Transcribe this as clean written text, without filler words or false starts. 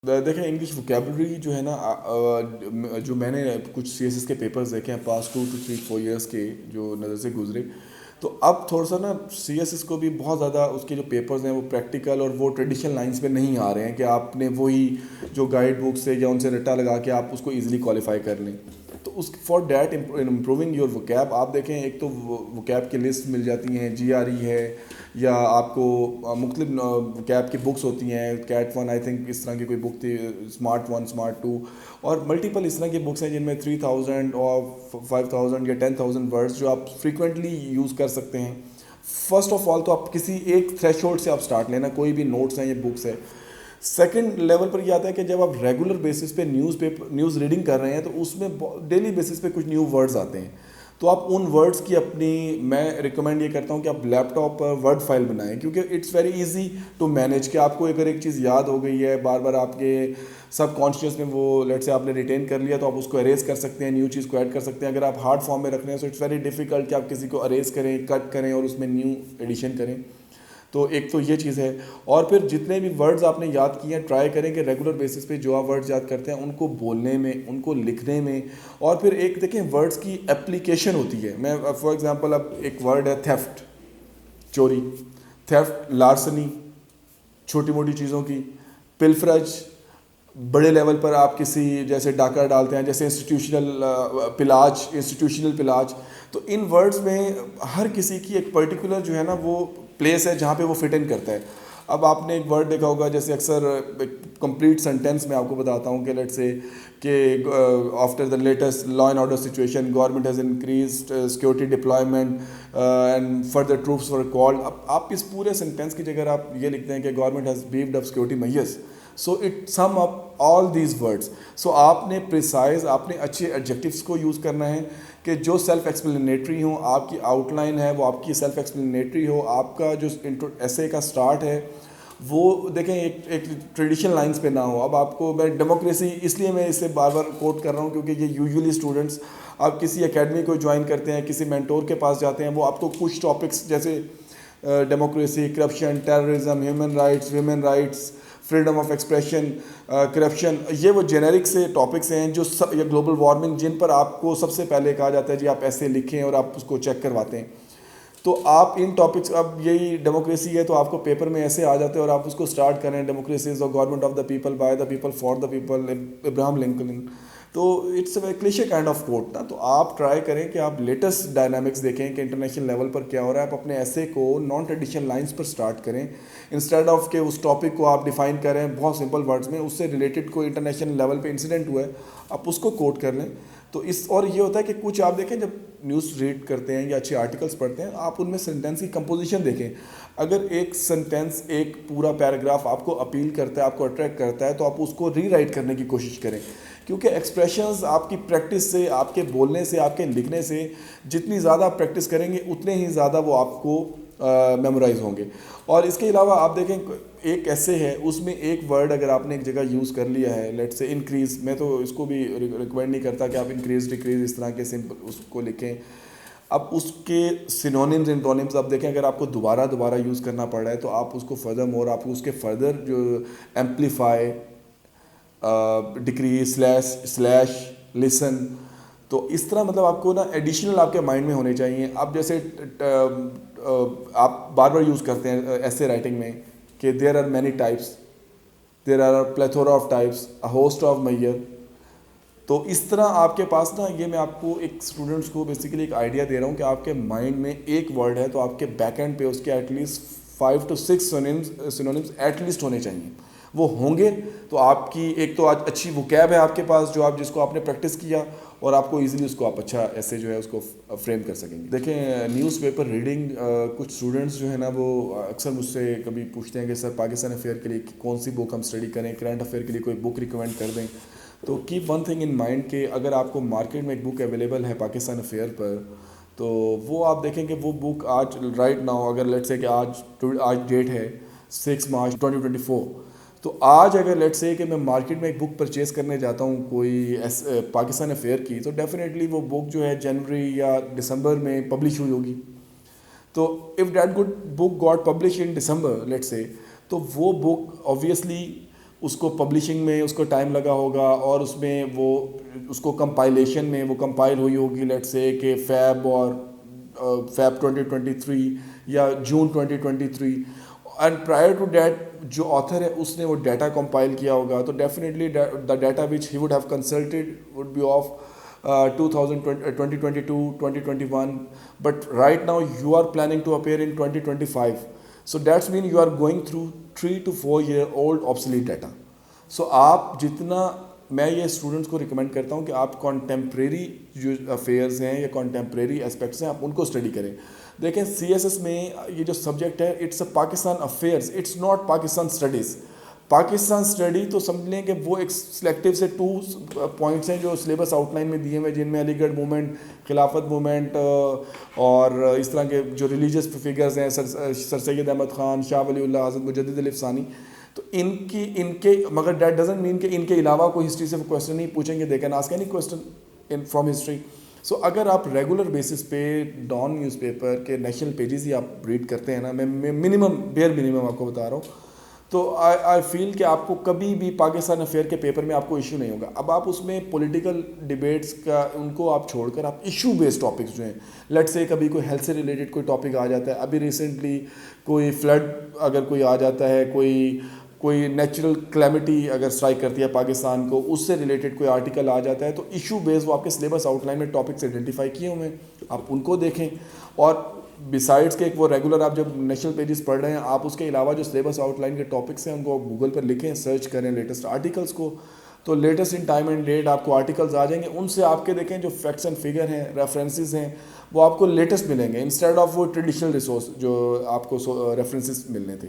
دیکھیں English vocabulary جو ہے نا جو میں نے کچھ سی ایس ایس کے پیپرز دیکھے ہیں پاس 2 to 3 4 ایئرس کے جو نظر سے گزرے، تو اب تھوڑا سا نا سی ایس ایس کو بھی بہت زیادہ اس کے جو پیپرز ہیں وہ پریکٹیکل اور وہ ٹریڈیشنل لائنس پہ نہیں آ رہے ہیں کہ آپ نے وہی جو گائیڈ بک سے یا ان سے رٹا لگا کے آپ اس کو ایزیلی کوالیفائی کر لیں. تو اس فار دیٹ امپروونگ یور وکیب آپ دیکھیں ایک تو وکیب کی لسٹ مل جاتی ہیں، جی آر ای ہے، یا آپ کو مختلف وکیب کی بکس ہوتی ہیں، کیٹ ون آئی تھنک اس طرح کی کوئی بک تھی، اسمارٹ ون، اسمارٹ ٹو، اور ملٹیپل اس طرح کی بکس ہیں جن میں 3000 اور 5000 یا 10,000 ورڈس جو آپ فریکوینٹلی یوز کر سکتے ہیں. فرسٹ آف آل تو آپ کسی ایک تھریش ہولڈ سے آپ اسٹارٹ لینا، کوئی بھی نوٹس ہیں یہ بکس ہے. سیکنڈ لیول پر یہ آتا ہے کہ جب آپ ریگولر بیسس پہ نیوز ریڈنگ کر رہے ہیں تو اس میں ڈیلی بیسس پہ کچھ نیو ورڈز آتے ہیں، تو آپ ان ورڈز کی اپنی، میں ریکمینڈ یہ کرتا ہوں کہ آپ لیپ ٹاپ پر ورڈ فائل بنائیں، کیونکہ it's very easy to manage کہ آپ کو اگر ایک چیز یاد ہو گئی ہے بار بار آپ کے سب کانشیس میں، وہ لیٹ سے آپ نے ریٹین کر لیا تو آپ اس کو اریز کر سکتے ہیں، نیو چیز کو ایڈ کر سکتے ہیں. اگر آپ ہارڈ فارم میں رکھ رہے ہیں تو اٹس ویری ڈیفیکلٹ کہ آپ کسی کو اریز کریں، کٹ کریں اور اس میں نیو ایڈیشن کریں. تو ایک تو یہ چیز ہے. اور پھر جتنے بھی ورڈز آپ نے یاد کیے ہیں ٹرائی کریں کہ ریگولر بیسس پہ جو آپ ورڈز یاد کرتے ہیں ان کو بولنے میں، ان کو لکھنے میں. اور پھر ایک دیکھیں ورڈز کی اپلیکیشن ہوتی ہے. میں فار ایگزامپل اب ایک ورڈ ہے تھیفٹ، چوری، تھیفٹ لارسنی چھوٹی موٹی چیزوں کی، پلفرج بڑے لیول پر آپ کسی جیسے ڈاکہ ڈالتے ہیں، جیسے انسٹیٹیوشنل پلاج. تو ان ورڈز میں ہر کسی کی ایک پرٹیکولر جو ہے نا وہ پلیس ہے جہاں پہ وہ فٹ ان کرتا ہے. اب آپ نے ایک ورڈ دیکھا ہوگا جیسے اکثر کمپلیٹ سینٹینس میں آپ کو بتاتا ہوں کہ لیٹ سے کہ after the latest law and order situation government has increased security deployment and further troops were called. اب آپ اس پورے سینٹینس کی جگہ آپ یہ لکھتے ہیں کہ government has beefed up security measures. So it sum up all these words. So آپ نے پریسائز، آپ نے اچھے ایڈجیکٹیوس کو یوز کرنا ہے کہ جو سیلف ایکسپلینیٹری ہوں، آپ کی آؤٹ لائن ہے وہ آپ کی سیلف ایکسپلینیٹری ہو، آپ کا جو ایسے کا سٹارٹ ہے وہ دیکھیں ایک ٹریڈیشنل لائنس پہ نہ ہو. اب آپ کو میں ڈیموکریسی اس لیے میں اسے بار بار کوٹ کر رہا ہوں کیونکہ یہ یوزولی اسٹوڈنٹس آپ کسی اکیڈمی کو جوائن کرتے ہیں، کسی مینٹور کے پاس جاتے ہیں، وہ آپ کو کچھ ٹاپکس جیسے democracy, corruption, terrorism, human rights, women rights, freedom of expression, corruption, یہ وہ جینیرک سے ٹاپکس ہیں جو یا گلوبل وارمنگ جن پر آپ کو سب سے پہلے کہا جاتا ہے جی آپ ایسے لکھیں اور آپ اس کو چیک کرواتے ہیں. تو آپ ان ٹاپکس، اب یہی ڈیموکریسی ہے تو آپ کو پیپر میں ایسے آ جاتے ہیں اور آپ اس کو اسٹارٹ کریں، democracy is the government of the people, by the people, for the people, Abraham Lincoln. تو it's a cliche kind of quote نا. تو آپ ٹرائی کریں کہ آپ لیٹسٹ ڈائنامکس دیکھیں کہ انٹرنیشنل لیول پر کیا ہو رہا ہے. آپ اپنے ایسے کو نان ٹریڈیشنل لائنس پر اسٹارٹ کریں انسٹیڈ آف کہ اس ٹاپک کو آپ ڈیفائن کریں بہت سمپل ورڈز میں، اس سے ریلیٹڈ کوئی انٹرنیشنل لیول پہ انسیڈنٹ ہوا ہے آپ اس کو کوٹ کر لیں. تو اس اور یہ ہوتا ہے کہ کچھ آپ دیکھیں جب نیوز ریڈ کرتے ہیں یا اچھے آرٹیکلس پڑھتے ہیں آپ ان میں سینٹینس کی کمپوزیشن دیکھیں. اگر ایک سینٹینس، ایک پورا پیراگراف آپ کو اپیل کرتا ہے، آپ کو اٹریکٹ کرتا ہے، تو آپ اس کو ری رائٹ کرنے کی کوشش کریں، کیونکہ ایکسپریشنز آپ کی پریکٹس سے، آپ کے بولنے سے، آپ کے لکھنے سے جتنی زیادہ آپ پریکٹس کریں گے اتنے ہی زیادہ وہ آپ کو میمورائز ہوں گے. اور اس کے علاوہ آپ دیکھیں ایک ایسے ہے اس میں ایک ورڈ اگر آپ نے ایک جگہ یوز کر لیا ہے، لیٹ سے انکریز، میں تو اس کو بھی ریکمینڈ نہیں کرتا کہ آپ انکریز ڈیکریز اس طرح کے سمپل اس کو لکھیں. اب اس کے سینونیمز انٹونیمز آپ دیکھیں اگر آپ کو دوبارہ یوز کرنا پڑ رہا ہے تو آپ اس کو فردر مور، آپ کو اس کے فردر جو ایمپلیفائی، ڈکریز، سلیش، لسن، تو اس طرح مطلب آپ کو نا ایڈیشنل آپ کے مائنڈ میں ہونے چاہیے. اب جیسے آپ بار بار یوز کرتے ہیں ایسے رائٹنگ میں کہ there are many types, there are plethora of types, a host of mayor. تو اس طرح آپ کے پاس نا، یہ میں آپ کو ایک اسٹوڈنٹس کو بیسیکلی ایک آئیڈیا دے رہا ہوں کہ آپ کے مائنڈ میں ایک ورڈ ہے تو آپ کے بیک اینڈ پہ اس کے at least 5 to 6 synonyms at least ہونے چاہیے. وہ ہوں گے تو آپ کی ایک تو آج اچھی وکیب ہے آپ کے پاس جو آپ جس کو آپ نے پریکٹس کیا، اور آپ کو ایزیلی اس کو آپ اچھا ایسے جو ہے اس کو فریم کر سکیں گے. دیکھیں نیوز پیپر ریڈنگ، کچھ اسٹوڈنٹس جو ہے نا وہ اکثر مجھ سے کبھی پوچھتے ہیں کہ سر پاکستان افیئر کے لیے کون سی بک ہم اسٹڈی کریں، کرنٹ افیئر کے لیے کوئی بک ریکمینڈ کر دیں. تو cap one thing in mind کہ اگر آپ کو مارکیٹ میں ایک بک اویلیبل ہے پاکستان افیئر پر، تو وہ آپ دیکھیں کہ وہ بک آج رائٹ ناؤ، اگر لیٹ سے کہ آج ڈیٹ ہے 6 مارچ 2024، تو آج اگر لیٹ سے کہ میں مارکیٹ میں ایک بک پرچیز کرنے جاتا ہوں کوئی پاکستان افیئر کی، تو ڈیفینیٹلی وہ بک جو ہے جنوری یا دسمبر میں پبلش ہوئی ہوگی. تو if that good book got publish in December late سے، تو وہ بک آبویسلی اس کو پبلشنگ میں اس کو ٹائم لگا ہوگا, اور اس میں وہ اس کو کمپائلیشن میں وہ کمپائل ہوئی ہوگی لیٹ سے کہ فیب اور فیب 2023 یا June 2023, and prior to that جو آتھر ہے اس نے وہ ڈیٹا کمپائل کیا ہوگا, تو definitely the data which he would have consulted would be of 2022, 2021, but right now you are planning to appear in 2025. So that's mean you are going through 3 to 4 year old obsolete data. So آپ جتنا, میں یہ students کو recommend کرتا ہوں کہ آپ کانٹمپریری جو افیئرز ہیں یا کانٹمپریری اسپیکٹس ہیں آپ ان کو اسٹڈی کریں. دیکھیں سی ایس ایس میں یہ جو سبجیکٹ ہے it's a Pakistan affairs, it's not Pakistan studies. Pakistan study تو سمجھ لیں کہ وہ ایک سلیکٹیو سے 2 پوائنٹس ہیں جو سلیبس آؤٹ لائن میں دیے ہوئے, جن میں علی گڑھ موومنٹ, خلافت موومنٹ, اور اس طرح کے جو ریلیجیس فگرز ہیں, سر سید احمد خان, شاہ ولی اللہ, حضرت مجدد الافسانی, تو ان کے مگر دیٹ ڈزنٹ مین کہ ان کے علاوہ کوئی ہسٹری سے کویشچن نہیں پوچھیں گے, they can ask any question from history. So اگر آپ ریگولر بیسس پہ ڈان نیوز پیپر کے نیشنل پیجز ہی آپ ریڈ کرتے ہیں نا, میں منیمم بیئر منیمم آپ کو بتا رہا ہوں, تو آئی فیل کہ آپ کو کبھی بھی پاکستان افیئر کے پیپر میں آپ کو ایشو نہیں ہوگا. اب آپ اس میں پولیٹیکل ڈبیٹس کا ان کو آپ چھوڑ کر آپ ایشو بیسڈ ٹاپکس جو ہیں, لیٹ سے کبھی کوئی ہیلتھ سے ریلیٹڈ کوئی ٹاپک آ جاتا ہے, ابھی ریسنٹلی کوئی فلڈ اگر کوئی آ جاتا ہے, کوئی نیچرل کلیمٹی اگر اسٹرائک کرتی ہے پاکستان کو, اس سے ریلیٹڈ کوئی آرٹیکل آ جاتا ہے, تو ایشو بیس وہ آپ کے سلیبس آؤٹ لائن میں ٹاپکس آئیڈینٹیفائی کیے ہوئے ہیں, آپ ان کو دیکھیں. اور بسائڈس کے وہ ریگولر آپ جب نیشنل پیجز پڑھ رہے ہیں, آپ اس کے علاوہ جو سلیبس آؤٹ لائن کے ٹاپکس ہیں ان کو گوگل پر لکھیں, سرچ کریں لیٹسٹ آرٹیکلس کو, تو latest in time and date آپ کو آرٹیکلز آ جائیں گے. ان سے آپ کے دیکھیں جو فیکٹس اینڈ فگر ہیں, ریفرنسز ہیں, وہ آپ کو لیٹسٹ ملیں گے انسٹیڈ آف وہ ٹریڈیشنل ریسورس جو آپ کو ریفرنسز ملنے تھے.